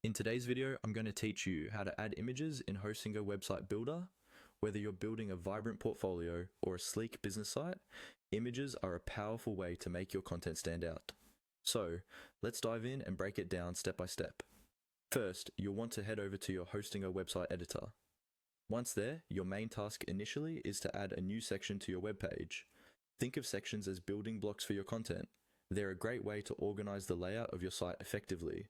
In today's video, I'm going to teach you how to add images in Hostinger Website Builder. Whether you're building a vibrant portfolio or a sleek business site, images are a powerful way to make your content stand out. So, let's dive in and break it down step by step. First, you'll want to head over to your Hostinger website editor. Once there, your main task initially is to add a new section to your web page. Think of sections as building blocks for your content. They're a great way to organize the layout of your site effectively.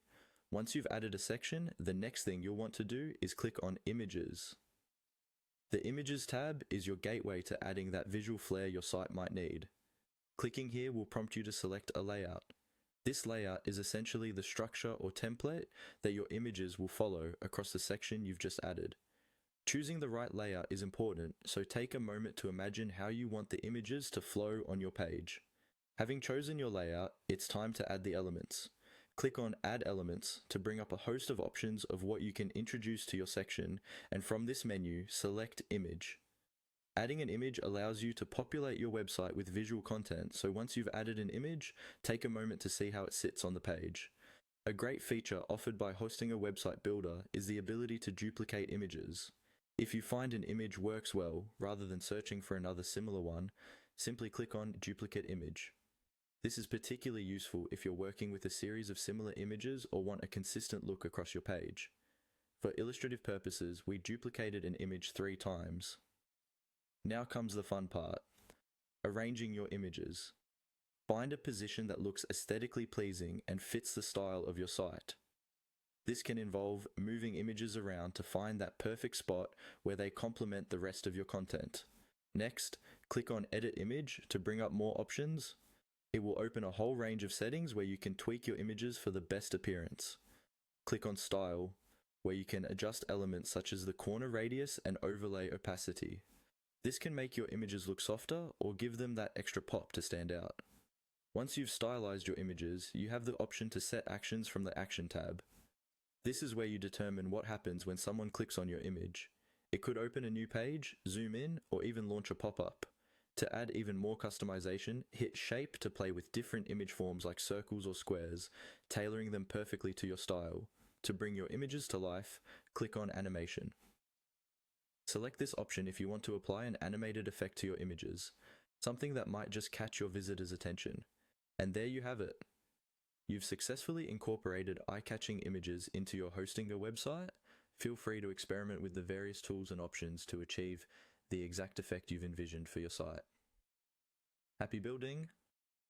Once you've added a section, the next thing you'll want to do is click on Images. The Images tab is your gateway to adding that visual flair your site might need. Clicking here will prompt you to select a layout. This layout is essentially the structure or template that your images will follow across the section you've just added. Choosing the right layout is important, so take a moment to imagine how you want the images to flow on your page. Having chosen your layout, it's time to add the elements. Click on Add Elements to bring up a host of options of what you can introduce to your section, and from this menu, select Image. Adding an image allows you to populate your website with visual content, so once you've added an image, take a moment to see how it sits on the page. A great feature offered by Hostinger Website Builder is the ability to duplicate images. If you find an image works well, rather than searching for another similar one, simply click on Duplicate Image. This is particularly useful if you're working with a series of similar images or want a consistent look across your page. For illustrative purposes, we duplicated an image 3 times. Now comes the fun part: arranging your images. Find a position that looks aesthetically pleasing and fits the style of your site. This can involve moving images around to find that perfect spot where they complement the rest of your content. Next, click on Edit Image to bring up more options. It will open a whole range of settings where you can tweak your images for the best appearance. Click on Style, where you can adjust elements such as the corner radius and overlay opacity. This can make your images look softer or give them that extra pop to stand out. Once you've stylized your images, you have the option to set actions from the Action tab. This is where you determine what happens when someone clicks on your image. It could open a new page, zoom in, or even launch a pop-up. To add even more customization, hit Shape to play with different image forms like circles or squares, tailoring them perfectly to your style. To bring your images to life, click on Animation. Select this option if you want to apply an animated effect to your images, something that might just catch your visitor's attention. And there you have it. You've successfully incorporated eye-catching images into your Hostinger website. Feel free to experiment with the various tools and options to achieve the exact effect you've envisioned for your site. Happy building!